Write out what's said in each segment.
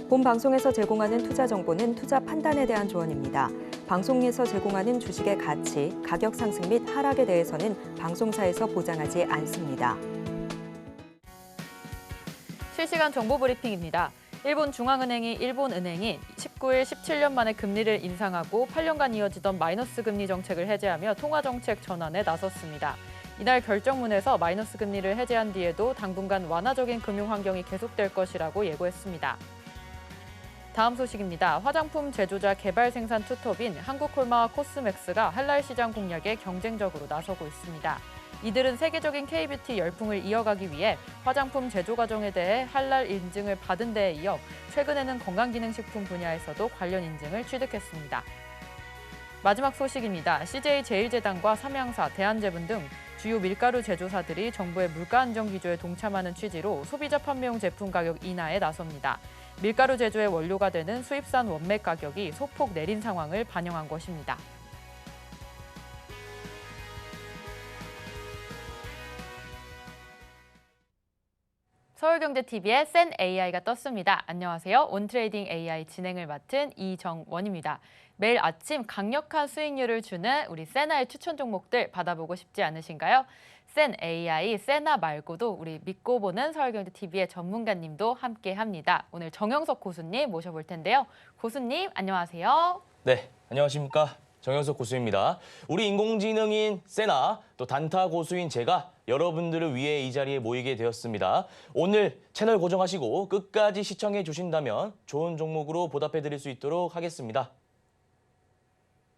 본 방송에서 제공하는 투자 정보는 투자 판단에 대한 조언입니다. 방송에서 제공하는 주식의 가치, 가격 상승 및 하락에 대해서는 방송사에서 보장하지 않습니다. 실시간 정보 브리핑입니다. 일본 중앙은행이 일본은행이 19일 17년 만에 금리를 인상하고 8년간 이어지던 마이너스 금리 정책을 해제하며 통화정책 전환에 나섰습니다. 이날 결정문에서 마이너스 금리를 해제한 뒤에도 당분간 완화적인 금융 환경이 계속될 것이라고 예고했습니다. 다음 소식입니다. 화장품 제조자 개발 생산 투톱인 한국콜마와 코스맥스가 할랄 시장 공략에 경쟁적으로 나서고 있습니다. 이들은 세계적인 K뷰티 열풍을 이어가기 위해 화장품 제조 과정에 대해 할랄 인증을 받은 데에 이어 최근에는 건강기능식품 분야에서도 관련 인증을 취득했습니다. 마지막 소식입니다. CJ제일제당과 삼양사, 대한제분 등 주요 밀가루 제조사들이 정부의 물가 안정 기조에 동참하는 취지로 소비자 판매용 제품 가격 인하에 나섭니다. 밀가루 제조의 원료가 되는 수입산 원맥 가격이 소폭 내린 상황을 반영한 것입니다. 서울경제TV의 센 AI가 떴습니다. 안녕하세요. 온트레이딩 AI 진행을 맡은 이정원입니다. 매일 아침 강력한 수익률을 주는 우리 세나의 추천 종목들 받아보고 싶지 않으신가요? 센 AI, 세나 말고도 우리 믿고 보는 서울경제TV의 전문가님도 함께합니다. 오늘 정영석 고수님 모셔볼 텐데요. 고수님 안녕하세요. 네, 안녕하십니까. 정영석 고수입니다. 우리 인공지능인 세나, 또 단타 고수인 제가 여러분들을 위해 이 자리에 모이게 되었습니다. 오늘 채널 고정하시고 끝까지 시청해 주신다면 좋은 종목으로 보답해 드릴 수 있도록 하겠습니다.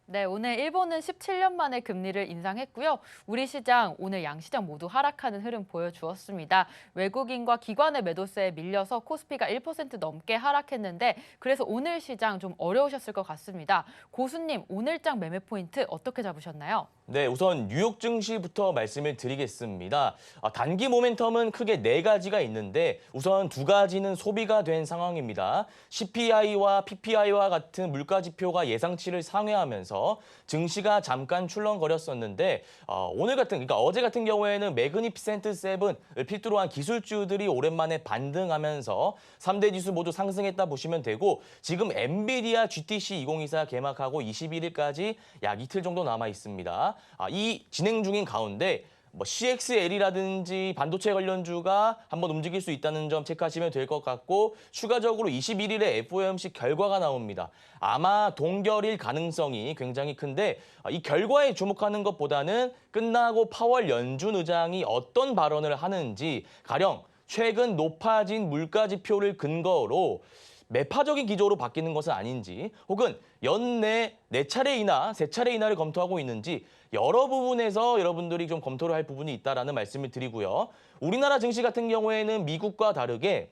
네, 오늘 일본은 17년 만에 금리를 인상했고요. 우리 시장, 오늘 양시장 모두 하락하는 흐름 보여주었습니다. 외국인과 기관의 매도세에 밀려서 코스피가 1% 넘게 하락했는데 그래서 오늘 시장 좀 어려우셨을 것 같습니다. 고수님, 오늘장 매매 포인트 어떻게 잡으셨나요? 네, 우선 뉴욕 증시부터 말씀을 드리겠습니다. 단기 모멘텀은 크게 4가지가 있는데 우선 2가지는 소비가 된 상황입니다. CPI와 PPI와 같은 물가 지표가 예상치를 상회하면서 증시가 잠깐 출렁거렸었는데 그러니까 어제 같은 경우에는 매그니피센트 7을 필두로 한 기술주들이 오랜만에 반등하면서 3대 지수 모두 상승했다 보시면 되고 지금 엔비디아 GTC 2024 개막하고 21일까지 약 이틀 정도 남아 있습니다. 이 진행 중인 가운데 CXL이라든지 반도체 관련주가 한번 움직일 수 있다는 점 체크하시면 될 것 같고 추가적으로 21일에 FOMC 결과가 나옵니다. 아마 동결일 가능성이 굉장히 큰데 이 결과에 주목하는 것보다는 끝나고 파월 연준 의장이 어떤 발언을 하는지 가령 최근 높아진 물가 지표를 근거로 매파적인 기조로 바뀌는 것은 아닌지 혹은 연내 4차례 인하, 3차례 인하를 검토하고 있는지 여러 부분에서 여러분들이 좀 검토를 할 부분이 있다라는 말씀을 드리고요. 우리나라 증시 같은 경우에는 미국과 다르게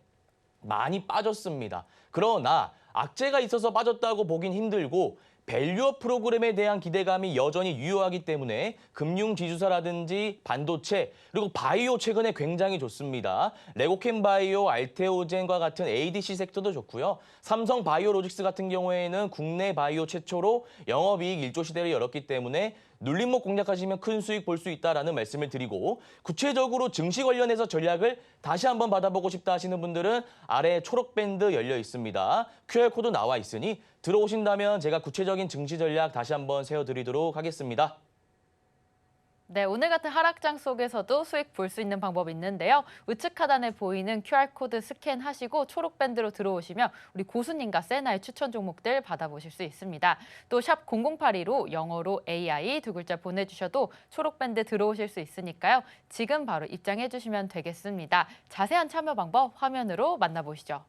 많이 빠졌습니다. 그러나 악재가 있어서 빠졌다고 보긴 힘들고 밸류업 프로그램에 대한 기대감이 여전히 유효하기 때문에 금융지주사라든지 반도체 그리고 바이오 최근에 굉장히 좋습니다. 레고캠바이오, 알테오젠과 같은 ADC 섹터도 좋고요. 삼성 바이오로직스 같은 경우에는 국내 바이오 최초로 영업이익 1조 시대를 열었기 때문에 눌림목 공략하시면 큰 수익 볼 수 있다라는 말씀을 드리고 구체적으로 증시 관련해서 전략을 다시 한번 받아보고 싶다 하시는 분들은 아래 초록 밴드 열려 있습니다. QR코드 나와 있으니 들어오신다면 제가 구체적인 증시 전략 다시 한번 세워드리도록 하겠습니다. 네, 오늘 같은 하락장 속에서도 수익 볼 수 있는 방법이 있는데요. 우측 하단에 보이는 QR코드 스캔하시고 초록 밴드로 들어오시면 우리 고수님과 세나의 추천 종목들 받아보실 수 있습니다. 또 샵 0082로 영어로 AI 2글자 보내주셔도 초록 밴드 들어오실 수 있으니까요. 지금 바로 입장해 주시면 되겠습니다. 자세한 참여 방법 화면으로 만나보시죠.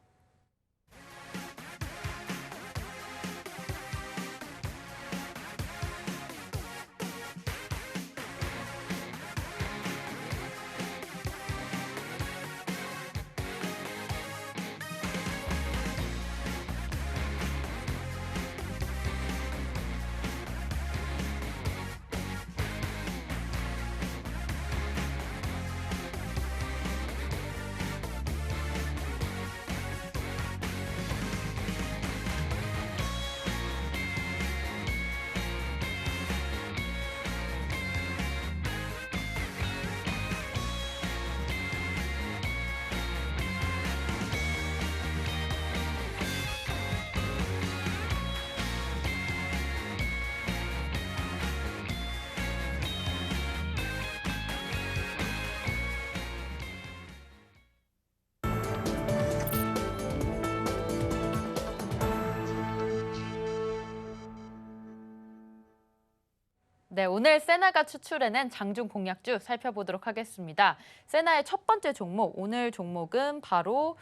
네, 오늘 세나가 추출해낸 장중 공략주 살펴보도록 하겠습니다. 세나의 첫 번째 종목, 오늘 종목은 바로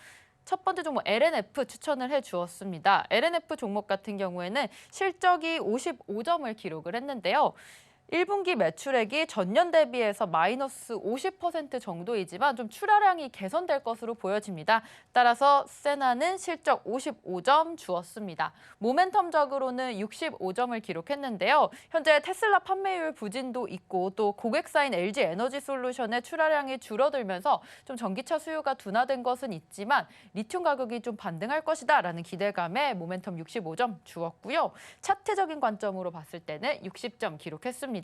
첫 번째 종목 LNF 추천을 해주었습니다. LNF 종목 같은 경우에는 실적이 55점을 기록을 했는데요. 1분기 매출액이 전년 대비해서 마이너스 50% 정도이지만 좀 출하량이 개선될 것으로 보여집니다. 따라서 세나는 실적 55점 주었습니다. 모멘텀적으로는 65점을 기록했는데요. 현재 테슬라 판매율 부진도 있고 또 고객사인 LG 에너지 솔루션의 출하량이 줄어들면서 좀 전기차 수요가 둔화된 것은 있지만 리튬 가격이 좀 반등할 것이다라는 기대감에 모멘텀 65점 주었고요. 차트적인 관점으로 봤을 때는 60점 기록했습니다.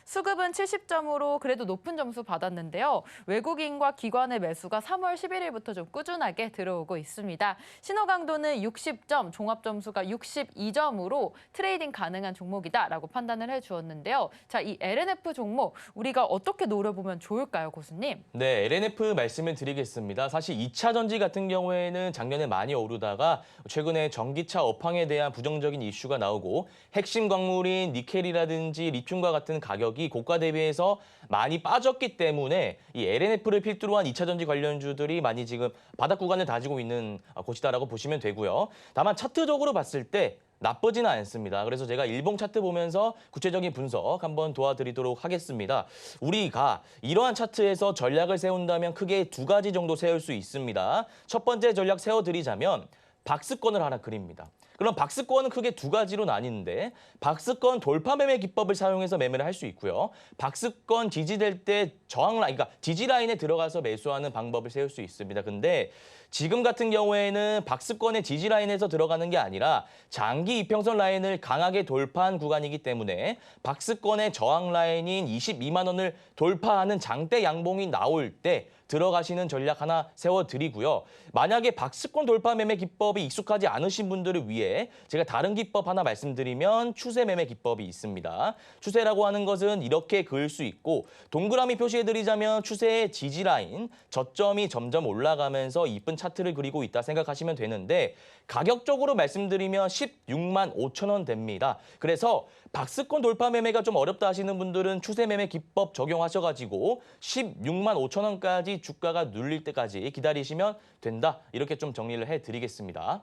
수급은 70점으로 그래도 높은 점수 받았는데요. 외국인과 기관의 매수가 3월 11일부터 좀 꾸준하게 들어오고 있습니다. 신호 강도는 60점, 종합 점수가 62점으로 트레이딩 가능한 종목이다라고 판단을 해주었는데요. 자, 이 LNF 종목 우리가 어떻게 노려보면 좋을까요, 고수님? 네, LNF 말씀을 드리겠습니다. 사실 2차 전지 같은 경우에는 작년에 많이 오르다가 최근에 전기차 업황에 대한 부정적인 이슈가 나오고 핵심 광물인 니켈이라든지 리튬과 같은 가격이 고가 대비해서 많이 빠졌기 때문에 이 LNF를 필두로 한 2차 전지 관련주들이 많이 지금 바닥 구간을 다지고 있는 곳이다라고 보시면 되고요. 다만 차트적으로 봤을 때 나쁘지는 않습니다. 그래서 제가 일봉 차트 보면서 구체적인 분석 한번 도와드리도록 하겠습니다. 우리가 이러한 차트에서 전략을 세운다면 크게 두 가지 정도 세울 수 있습니다. 첫 번째 전략 세워드리자면 박스권을 하나 그립니다. 그럼 박스권은 크게 두 가지로 나뉘는데 박스권 돌파 매매 기법을 사용해서 매매를 할 수 있고요. 박스권 지지될 때 저항 라인, 그러니까 지지 라인에 들어가서 매수하는 방법을 세울 수 있습니다. 근데 지금 같은 경우에는 박스권의 지지 라인에서 들어가는 게 아니라 장기 이평선 라인을 강하게 돌파한 구간이기 때문에 박스권의 저항 라인인 22만 원을 돌파하는 장대 양봉이 나올 때 들어가시는 전략 하나 세워드리고요. 만약에 박스권 돌파 매매 기법이 익숙하지 않으신 분들을 위해 제가 다른 기법 하나 말씀드리면 추세 매매 기법이 있습니다. 추세라고 하는 것은 이렇게 그을 수 있고 동그라미 표시해드리자면 추세의 지지라인, 저점이 점점 올라가면서 이쁜 차트를 그리고 있다 생각하시면 되는데 가격적으로 말씀드리면 16만 5천 원 됩니다. 그래서 박스권 돌파 매매가 좀 어렵다 하시는 분들은 추세 매매 기법 적용하셔가지고 16만 5천 원까지 주가가 눌릴 때까지 기다리시면 된다. 이렇게 좀 정리를 해드리겠습니다.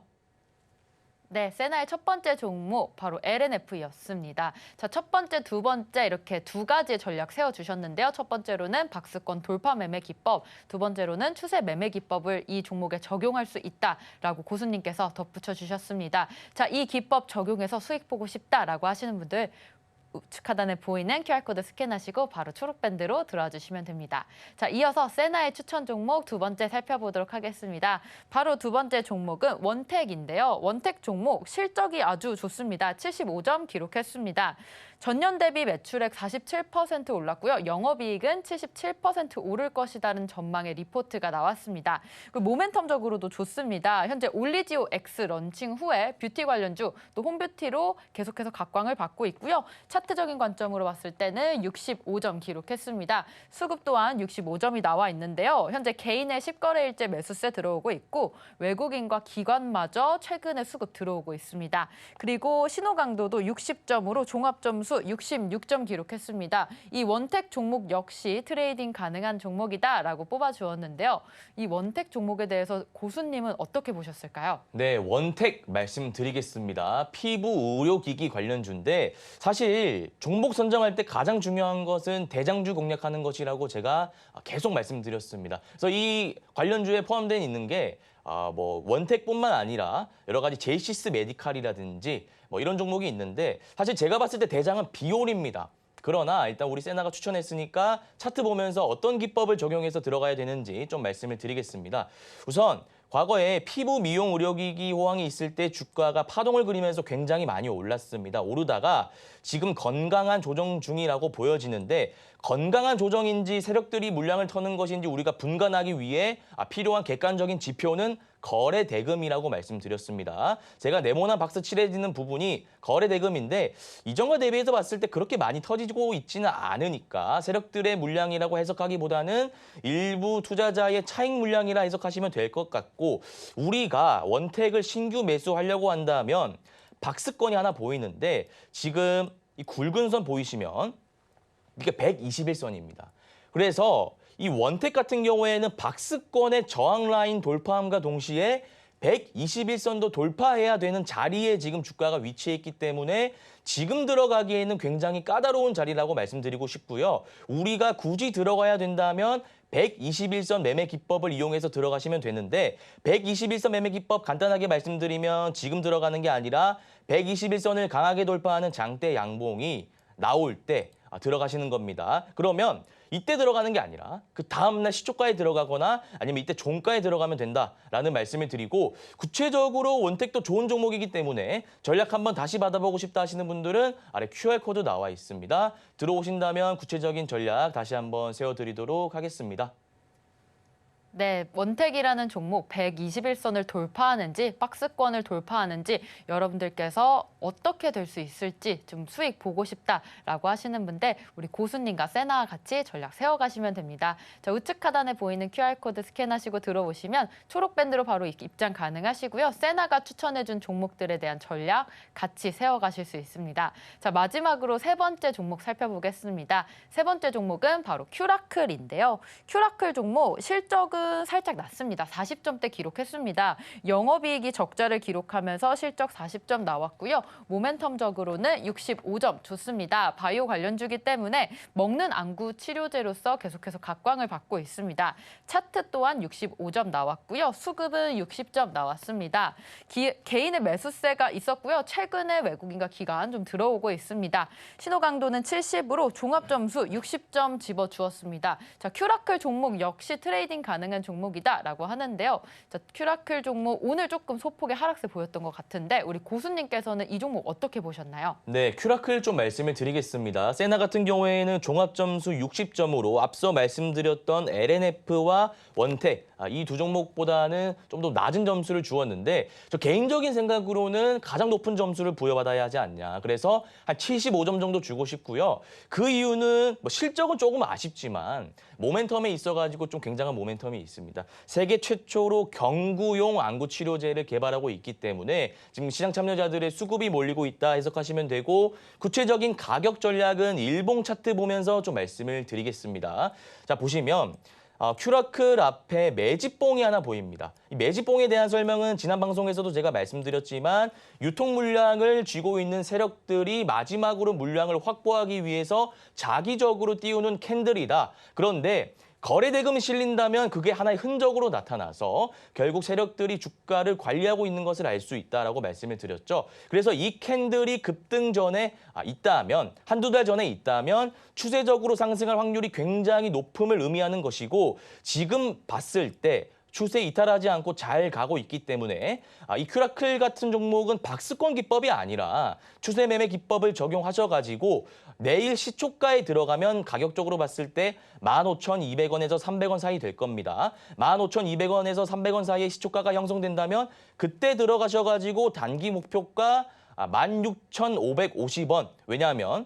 네, 세나의 첫 번째 종목 바로 LNF였습니다. 자, 첫 번째, 두 번째 이렇게 두 가지의 전략 세워주셨는데요. 첫 번째로는 박스권 돌파 매매 기법, 두 번째로는 추세 매매 기법을 이 종목에 적용할 수 있다라고 고수님께서 덧붙여 주셨습니다. 자, 이 기법 적용해서 수익 보고 싶다라고 하시는 분들 우측 하단에 보이는 QR코드 스캔하시고 바로 초록밴드로 들어와 주시면 됩니다. 자, 이어서 세나의 추천 종목 두 번째 살펴보도록 하겠습니다. 바로 두 번째 종목은 원택인데요. 원택 종목 실적이 아주 좋습니다. 75점 기록했습니다. 전년 대비 매출액 47% 올랐고요. 영업이익은 77% 오를 것이라는 전망의 리포트가 나왔습니다. 모멘텀적으로도 좋습니다. 현재 올리지오 X 런칭 후에 뷰티 관련주, 또 홈뷰티로 계속해서 각광을 받고 있고요. 차트적인 관점으로 봤을 때는 65점 기록했습니다. 수급 또한 65점이 나와 있는데요. 현재 개인의 10거래일째 매수세 들어오고 있고 외국인과 기관마저 최근에 수급 들어오고 있습니다. 그리고 신호 강도도 60점으로 종합 점수 66점 기록했습니다. 이 원택 종목 역시 트레이딩 가능한 종목이다라고 뽑아주었는데요. 이 원택 종목에 대해서 고수님은 어떻게 보셨을까요? 네, 원택 말씀드리겠습니다. 피부 의료기기 관련주인데 사실 종목 선정할 때 가장 중요한 것은 대장주 공략하는 것이라고 제가 계속 말씀드렸습니다. 그래서 이 관련주에 포함되어 있는 게 원택뿐만 아니라 여러 가지 제이시스 메디칼이라든지 이런 종목이 있는데 사실 제가 봤을 때 대장은 비올입니다. 그러나 일단 우리 세나가 추천했으니까 차트 보면서 어떤 기법을 적용해서 들어가야 되는지 좀 말씀을 드리겠습니다. 우선 과거에 피부 미용 의료기기 호황이 있을 때 주가가 파동을 그리면서 굉장히 많이 올랐습니다. 오르다가 지금 건강한 조정 중이라고 보여지는데 건강한 조정인지 세력들이 물량을 터는 것인지 우리가 분간하기 위해 필요한 객관적인 지표는 거래 대금이라고 말씀드렸습니다. 제가 네모난 박스 칠해지는 부분이 거래 대금인데 이전과 대비해서 봤을 때 그렇게 많이 터지고 있지는 않으니까 세력들의 물량이라고 해석하기보다는 일부 투자자의 차익 물량이라 해석하시면 될 것 같고 우리가 원택을 신규 매수하려고 한다면 박스권이 하나 보이는데 지금 이 굵은 선 보이시면 이게 121선입니다. 그래서 이 원택 같은 경우에는 박스권의 저항 라인 돌파함과 동시에 121선도 돌파해야 되는 자리에 지금 주가가 위치해 있기 때문에 지금 들어가기에는 굉장히 까다로운 자리라고 말씀드리고 싶고요. 우리가 굳이 들어가야 된다면 121선 매매 기법을 이용해서 들어가시면 되는데 121선 매매 기법 간단하게 말씀드리면 지금 들어가는 게 아니라 121선을 강하게 돌파하는 장대 양봉이 나올 때 들어가시는 겁니다. 그러면 이때 들어가는 게 아니라 그 다음날 시초가에 들어가거나 아니면 이때 종가에 들어가면 된다라는 말씀을 드리고 구체적으로 원택도 좋은 종목이기 때문에 전략 한번 다시 받아보고 싶다 하시는 분들은 아래 QR코드 나와 있습니다. 들어오신다면 구체적인 전략 다시 한번 세워드리도록 하겠습니다. 네, 원택이라는 종목 121선을 돌파하는지 박스권을 돌파하는지 여러분들께서 어떻게 될 수 있을지 좀 수익 보고 싶다라고 하시는 분들 우리 고수님과 세나와 같이 전략 세워가시면 됩니다. 자, 우측 하단에 보이는 QR코드 스캔하시고 들어오시면 초록밴드로 바로 입장 가능하시고요. 세나가 추천해준 종목들에 대한 전략 같이 세워가실 수 있습니다. 자, 마지막으로 세 번째 종목 살펴보겠습니다. 세 번째 종목은 바로 큐라클인데요. 큐라클 종목 실적은 살짝 낮습니다. 40점대 기록했습니다. 영업이익이 적자를 기록하면서 실적 40점 나왔고요. 모멘텀적으로는 65점 좋습니다. 바이오 관련주기 때문에 먹는 안구 치료제로서 계속해서 각광을 받고 있습니다. 차트 또한 65점 나왔고요. 수급은 60점 나왔습니다. 개인의 매수세가 있었고요. 최근에 외국인과 기관 좀 들어오고 있습니다. 신호 강도는 70으로 종합 점수 60점 집어주었습니다. 자, 큐라클 종목 역시 트레이딩 가능한 종목이다라고 하는데요. 자, 큐라클 종목 오늘 조금 소폭의 하락세 보였던 것 같은데 우리 고수님께서는 이 종목 어떻게 보셨나요? 네, 큐라클 좀 말씀을 드리겠습니다. 세나 같은 경우에는 종합점수 60점으로 앞서 말씀드렸던 LNF와 원택 이 두 종목보다는 좀 더 낮은 점수를 주었는데 저 개인적인 생각으로는 가장 높은 점수를 부여받아야 하지 않냐. 그래서 한 75점 정도 주고 싶고요. 그 이유는 뭐 실적은 조금 아쉽지만 모멘텀에 있어가지고 좀 굉장한 모멘텀이 있습니다. 세계 최초로 경구용 안구 치료제를 개발하고 있기 때문에 지금 시장 참여자들의 수급이 몰리고 있다 해석하시면 되고 구체적인 가격 전략은 일봉 차트 보면서 좀 말씀을 드리겠습니다. 자, 보시면 큐라클 앞에 매집봉이 하나 보입니다. 이 매집봉에 대한 설명은 지난 방송에서도 제가 말씀드렸지만 유통 물량을 쥐고 있는 세력들이 마지막으로 물량을 확보하기 위해서 자기적으로 띄우는 캔들이다. 그런데 거래 대금이 실린다면 그게 하나의 흔적으로 나타나서 결국 세력들이 주가를 관리하고 있는 것을 알 수 있다라고 말씀을 드렸죠. 그래서 이 캔들이 급등 전에 있다면 한두 달 전에 있다면 추세적으로 상승할 확률이 굉장히 높음을 의미하는 것이고 지금 봤을 때 추세 이탈하지 않고 잘 가고 있기 때문에 이 큐라클 같은 종목은 박스권 기법이 아니라 추세 매매 기법을 적용하셔가지고 내일 시초가에 들어가면 가격적으로 봤을 때 15,200원에서 300원 사이 될 겁니다. 15,200원에서 300원 사이에 시초가가 형성된다면 그때 들어가셔가지고 단기 목표가 16,550원. 왜냐하면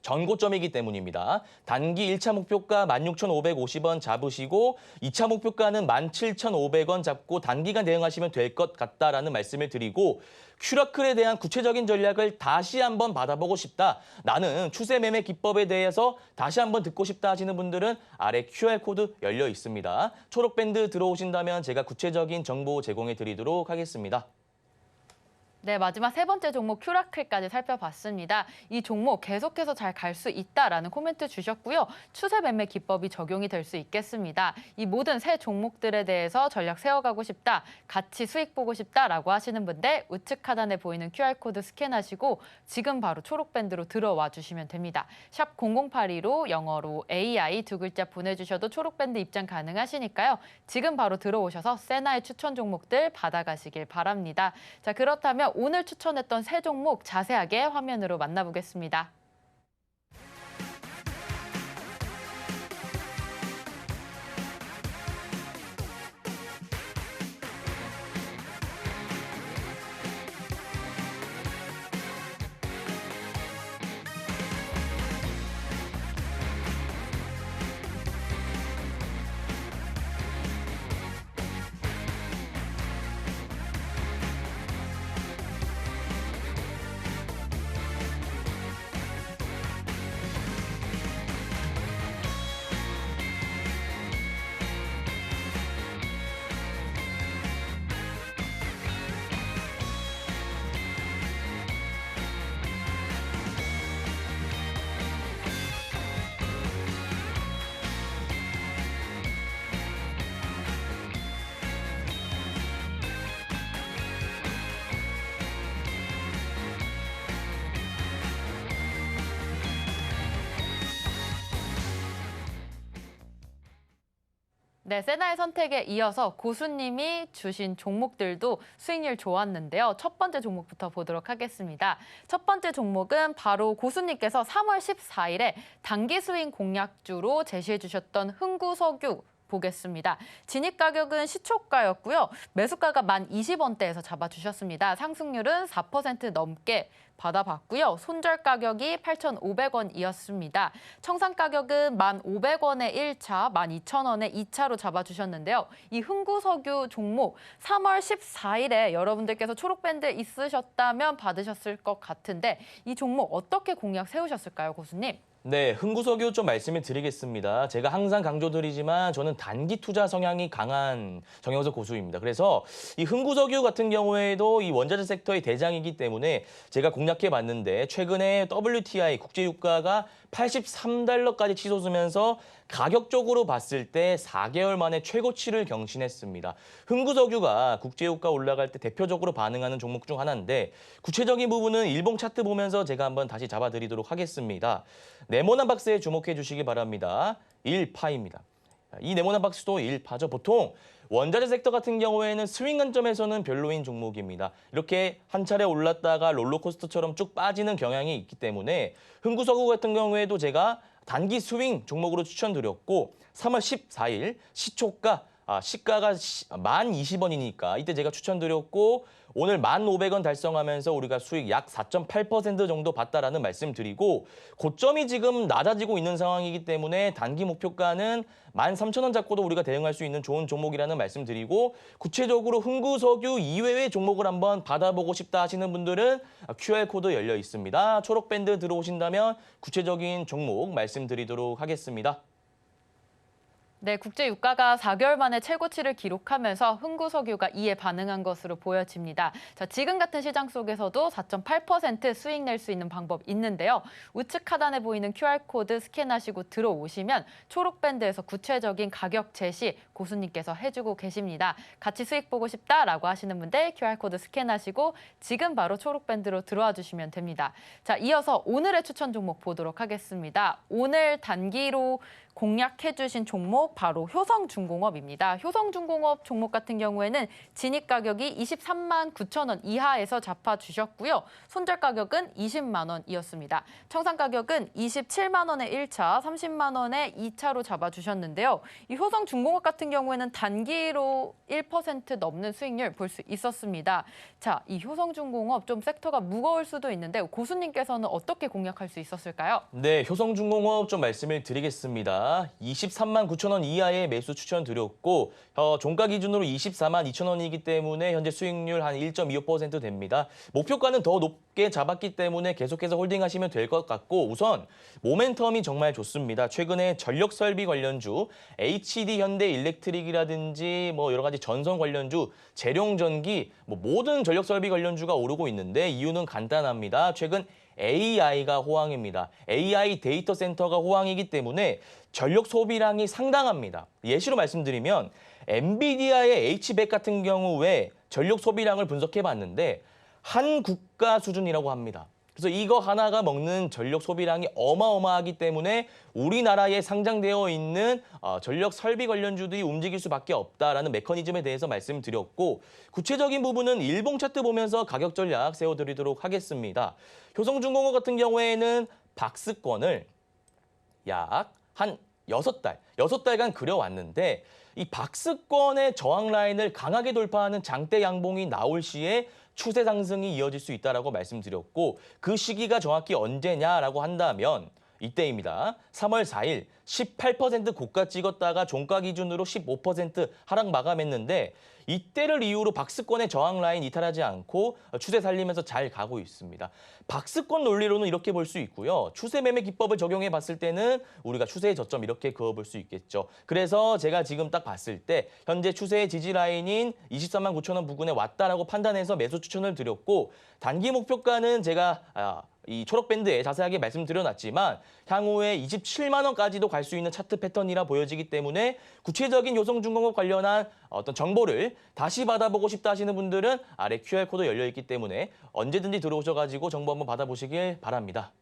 전고점이기 때문입니다. 단기 1차 목표가 16,550원 잡으시고 2차 목표가는 17,500원 잡고 단기간 대응하시면 될 것 같다라는 말씀을 드리고 큐라클에 대한 구체적인 전략을 다시 한번 받아보고 싶다. 나는 추세 매매 기법에 대해서 다시 한번 듣고 싶다 하시는 분들은 아래 QR코드 열려 있습니다. 초록밴드 들어오신다면 제가 구체적인 정보 제공해 드리도록 하겠습니다. 네, 마지막 세 번째 종목 큐라클까지 살펴봤습니다. 이 종목 계속해서 잘 갈 수 있다라는 코멘트 주셨고요. 추세 매매 기법이 적용이 될 수 있겠습니다. 이 모든 세 종목들에 대해서 전략 세워가고 싶다, 같이 수익 보고 싶다라고 하시는 분들 우측 하단에 보이는 QR코드 스캔하시고 지금 바로 초록밴드로 들어와 주시면 됩니다. 샵 0082로 영어로 AI 두 글자 보내주셔도 초록밴드 입장 가능하시니까요. 지금 바로 들어오셔서 세나의 추천 종목들 받아가시길 바랍니다. 자, 그렇다면 오늘 추천했던 세 종목 자세하게 화면으로 만나보겠습니다. 네, 세나의 선택에 이어서 고수님이 주신 종목들도 수익률 좋았는데요. 첫 번째 종목부터 보도록 하겠습니다. 첫 번째 종목은 바로 고수님께서 3월 14일에 단기 스윙 공략주로 제시해 주셨던 흥구석유 보겠습니다. 진입 가격은 시초가였고요. 매수가가 1,020원대에서 잡아주셨습니다. 상승률은 4% 넘게 받아봤고요. 손절 가격이 8,500원이었습니다. 청산 가격은 1,500원에 1차, 12,000원에 2차로 잡아주셨는데요. 이 흥구석유 종목 3월 14일에 여러분들께서 초록밴드 있으셨다면 받으셨을 것 같은데 이 종목 어떻게 공략 세우셨을까요, 고수님? 네, 흥구석유 좀 말씀을 드리겠습니다. 제가 항상 강조드리지만 저는 단기 투자 성향이 강한 정영석 고수입니다. 그래서 이 흥구석유 같은 경우에도 이 원자재 섹터의 대장이기 때문에 제가 공략해 봤는데 최근에 WTI 국제유가가 83달러까지 치솟으면서 가격적으로 봤을 때 4개월 만에 최고치를 경신했습니다. 흥구석유가 국제유가 올라갈 때 대표적으로 반응하는 종목 중 하나인데 구체적인 부분은 일봉 차트 보면서 제가 한번 다시 잡아드리도록 하겠습니다. 네모난 박스에 주목해 주시기 바랍니다. 1파입니다. 이 네모난 박스도 1파죠. 보통 원자재 섹터 같은 경우에는 스윙 관점에서는 별로인 종목입니다. 이렇게 한 차례 올랐다가 롤러코스터처럼 쭉 빠지는 경향이 있기 때문에 흥구석유 같은 경우에도 제가 단기 스윙 종목으로 추천드렸고 3월 14일 시초가 시가가 1,020원이니까 이때 제가 추천드렸고 오늘 1,500원 달성하면서 우리가 수익 약 4.8% 정도 봤다라는 말씀드리고 고점이 지금 낮아지고 있는 상황이기 때문에 단기 목표가는 13,000원 잡고도 우리가 대응할 수 있는 좋은 종목이라는 말씀드리고 구체적으로 흥구석유 이외의 종목을 한번 받아보고 싶다 하시는 분들은 QR코드 열려 있습니다. 초록밴드 들어오신다면 구체적인 종목 말씀드리도록 하겠습니다. 네, 국제 유가가 4개월 만에 최고치를 기록하면서 흥구석유가 이에 반응한 것으로 보여집니다. 자, 지금 같은 시장 속에서도 4.8% 수익 낼 수 있는 방법 있는데요. 우측 하단에 보이는 QR코드 스캔하시고 들어오시면 초록밴드에서 구체적인 가격 제시 고수님께서 해주고 계십니다. 같이 수익 보고 싶다라고 하시는 분들 QR코드 스캔하시고 지금 바로 초록밴드로 들어와 주시면 됩니다. 자, 이어서 오늘의 추천 종목 보도록 하겠습니다. 오늘 단기로 공략해주신 종목 바로 효성중공업입니다. 효성중공업 종목 같은 경우에는 진입 가격이 23만 9천 원 이하에서 잡아주셨고요. 손절 가격은 20만 원이었습니다. 청산 가격은 27만 원에 1차, 30만 원에 2차로 잡아주셨는데요. 이 효성중공업 같은 경우에는 단기로 1% 넘는 수익률 볼 수 있었습니다. 자, 이 효성중공업 좀 섹터가 무거울 수도 있는데 고수님께서는 어떻게 공략할 수 있었을까요? 네, 효성중공업 좀 말씀을 드리겠습니다. 23만 9천 원 이하의 매수 추천드렸고 종가 기준으로 24만 2천 원이기 때문에 현재 수익률 한 1.25% 됩니다. 목표가는 더 높게 잡았기 때문에 계속해서 홀딩하시면 될 것 같고 우선 모멘텀이 정말 좋습니다. 최근에 전력 설비 관련주, HD 현대 일렉트릭이라든지 뭐 여러 가지 전선 관련주, 재룡전기, 뭐 모든 전력 설비 관련주가 오르고 있는데 이유는 간단합니다. 최근 AI가 호황입니다. AI 데이터 센터가 호황이기 때문에 전력 소비량이 상당합니다. 예시로 말씀드리면 엔비디아의 H100 같은 경우에 전력 소비량을 분석해 봤는데 한 국가 수준이라고 합니다. 그래서 이거 하나가 먹는 전력 소비량이 어마어마하기 때문에 우리나라에 상장되어 있는 전력 설비 관련주들이 움직일 수밖에 없다라는 메커니즘에 대해서 말씀드렸고 구체적인 부분은 일봉 차트 보면서 가격 전략 세워드리도록 하겠습니다. 효성중공업 같은 경우에는 박스권을 약 한 6달간 그려왔는데 이 박스권의 저항 라인을 강하게 돌파하는 장대 양봉이 나올 시에 추세 상승이 이어질 수 있다라고 말씀드렸고 그 시기가 정확히 언제냐라고 한다면 이때입니다. 3월 4일 18% 고가 찍었다가 종가 기준으로 15% 하락 마감했는데 이때를 이유로 박스권의 저항 라인 이탈하지 않고 추세 살리면서 잘 가고 있습니다. 박스권 논리로는 이렇게 볼 수 있고요. 추세 매매 기법을 적용해 봤을 때는 우리가 추세의 저점 이렇게 그어볼 수 있겠죠. 그래서 제가 지금 딱 봤을 때 현재 추세의 지지 라인인 24만 9천 원 부근에 왔다라고 판단해서 매수 추천을 드렸고 단기 목표가는 제가 이 초록밴드에 자세하게 말씀드려놨지만 향후에 27만 원까지도 갈 수 있는 차트 패턴이라 보여지기 때문에 구체적인 효성중공업 관련한 어떤 정보를 다시 받아보고 싶다 하시는 분들은 아래 QR코드 열려있기 때문에 언제든지 들어오셔가지고 정보 한번 받아보시길 바랍니다.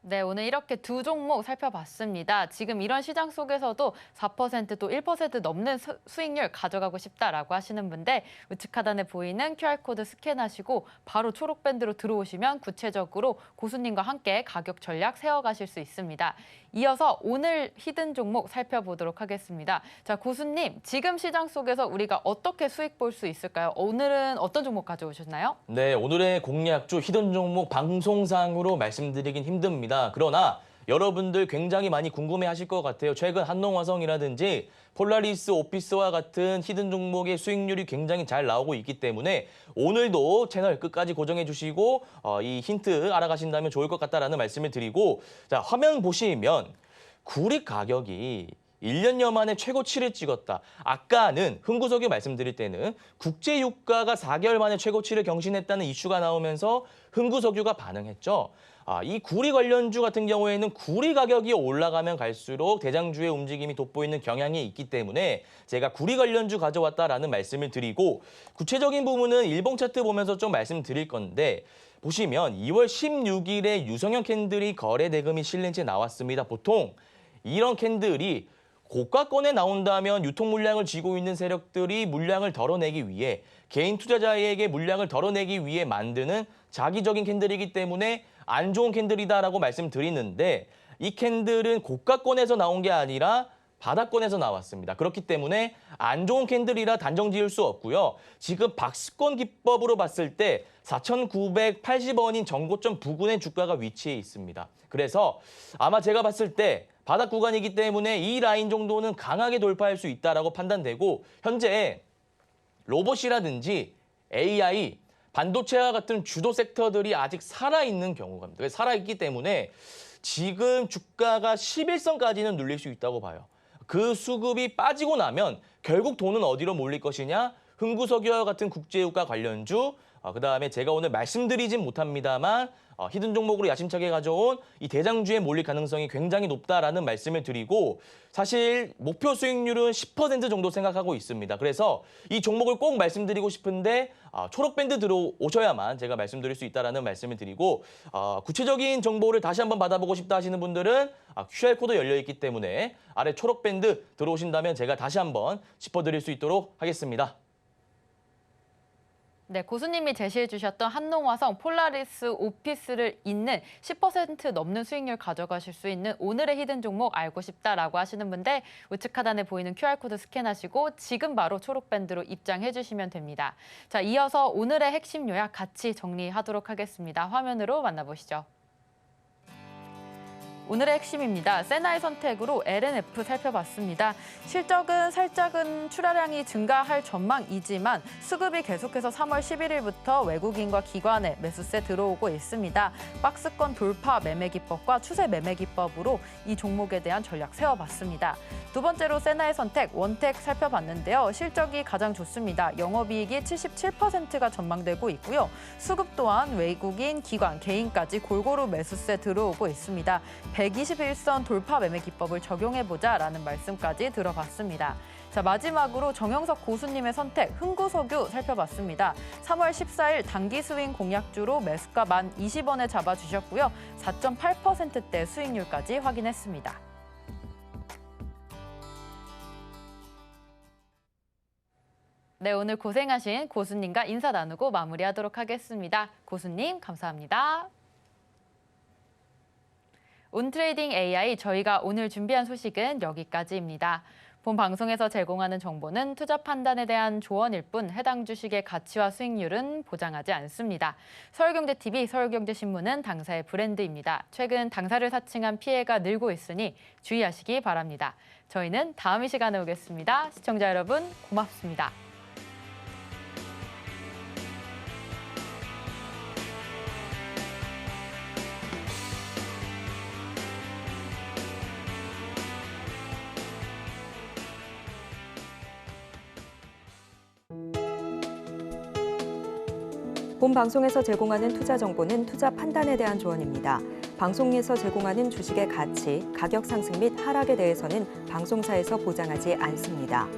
네, 오늘 이렇게 두 종목 살펴봤습니다. 지금 이런 시장 속에서도 4% 또 1% 넘는 수익률 가져가고 싶다라고 하시는 분들 우측 하단에 보이는 QR코드 스캔하시고 바로 초록 밴드로 들어오시면 구체적으로 고수님과 함께 가격 전략 세워가실 수 있습니다. 이어서 오늘 히든 종목 살펴보도록 하겠습니다. 자, 고수님, 지금 시장 속에서 우리가 어떻게 수익 볼 수 있을까요? 오늘은 어떤 종목 가져오셨나요? 네, 오늘의 공략주 히든 종목 방송상으로 말씀드리긴 힘듭니다. 그러나 여러분들 굉장히 많이 궁금해하실 것 같아요. 최근 한농화성이라든지 폴라리스 오피스와 같은 히든 종목의 수익률이 굉장히 잘 나오고 있기 때문에 오늘도 채널 끝까지 고정해 주시고 이 힌트 알아가신다면 좋을 것 같다라는 말씀을 드리고, 자, 화면 보시면 구리 가격이 1년여 만에 최고치를 찍었다. 아까는 흥구석유 말씀드릴 때는 국제유가가 4개월 만에 최고치를 경신했다는 이슈가 나오면서 흥구석유가 반응했죠. 이 구리 관련주 같은 경우에는 구리 가격이 올라가면 갈수록 대장주의 움직임이 돋보이는 경향이 있기 때문에 제가 구리 관련주 가져왔다라는 말씀을 드리고, 구체적인 부분은 일봉 차트 보면서 좀 말씀드릴 건데, 보시면 2월 16일에 유성형 캔들이 거래 대금이 실린 채 나왔습니다. 보통 이런 캔들이 고가권에 나온다면 유통 물량을 쥐고 있는 세력들이 물량을 덜어내기 위해, 개인 투자자에게 물량을 덜어내기 위해 만드는 자기적인 캔들이기 때문에 안 좋은 캔들이다라고 말씀드리는데, 이 캔들은 고가권에서 나온 게 아니라 바닥권에서 나왔습니다. 그렇기 때문에 안 좋은 캔들이라 단정 지을 수 없고요. 지금 박스권 기법으로 봤을 때 4,980원인 전고점 부근의 주가가 위치해 있습니다. 그래서 아마 제가 봤을 때 바닥 구간이기 때문에 이 라인 정도는 강하게 돌파할 수 있다라고 판단되고, 현재 로봇이라든지 AI, 반도체와 같은 주도 섹터들이 아직 살아있는 경우가 있습니다. 살아있기 때문에 지금 주가가 11선까지는 눌릴 수 있다고 봐요. 그 수급이 빠지고 나면 결국 돈은 어디로 몰릴 것이냐? 흥구석유와 같은 국제유가 관련주, 그다음에 제가 오늘 말씀드리진 못합니다만 히든 종목으로 야심차게 가져온 이 대장주에 몰릴 가능성이 굉장히 높다라는 말씀을 드리고, 사실 목표 수익률은 10% 정도 생각하고 있습니다. 그래서 이 종목을 꼭 말씀드리고 싶은데 초록밴드 들어오셔야만 제가 말씀드릴 수 있다라는 말씀을 드리고, 구체적인 정보를 다시 한번 받아보고 싶다 하시는 분들은 QR코드 열려있기 때문에 아래 초록밴드 들어오신다면 제가 다시 한번 짚어드릴 수 있도록 하겠습니다. 네, 고수님이 제시해 주셨던 한농화성, 폴라리스 오피스를 잇는 10% 넘는 수익률 가져가실 수 있는 오늘의 히든 종목 알고 싶다라고 하시는 분들 우측 하단에 보이는 QR코드 스캔하시고 지금 바로 초록밴드로 입장해 주시면 됩니다. 자, 이어서 오늘의 핵심 요약 같이 정리하도록 하겠습니다. 화면으로 만나보시죠. 오늘의 핵심입니다. 세나의 선택으로 LNF 살펴봤습니다. 실적은 살짝은 출하량이 증가할 전망이지만 수급이 계속해서 3월 11일부터 외국인과 기관의 매수세 들어오고 있습니다. 박스권 돌파 매매 기법과 추세 매매 기법으로 이 종목에 대한 전략 세워봤습니다. 두 번째로 세나의 선택, 원택 살펴봤는데요. 실적이 가장 좋습니다. 영업이익이 77%가 전망되고 있고요. 수급 또한 외국인, 기관, 개인까지 골고루 매수세 들어오고 있습니다. 121선 돌파 매매 기법을 적용해보자라는 말씀까지 들어봤습니다. 자, 마지막으로 정영석 고수님의 선택, 흥구석유 살펴봤습니다. 3월 14일 단기 스윙 공략주로 매수가 10,020원에 잡아주셨고요. 4.8%대 수익률까지 확인했습니다. 네, 오늘 고생하신 고수님과 인사 나누고 마무리하도록 하겠습니다. 고수님, 감사합니다. 온트레이딩 AI, 저희가 오늘 준비한 소식은 여기까지입니다. 본 방송에서 제공하는 정보는 투자 판단에 대한 조언일 뿐 해당 주식의 가치와 수익률은 보장하지 않습니다. 서울경제TV, 서울경제신문은 당사의 브랜드입니다. 최근 당사를 사칭한 피해가 늘고 있으니 주의하시기 바랍니다. 저희는 다음 이 시간에 오겠습니다. 시청자 여러분, 고맙습니다. 본 방송에서 제공하는 투자 정보는 투자 판단에 대한 조언입니다. 방송에서 제공하는 주식의 가치, 가격 상승 및 하락에 대해서는 방송사에서 보장하지 않습니다.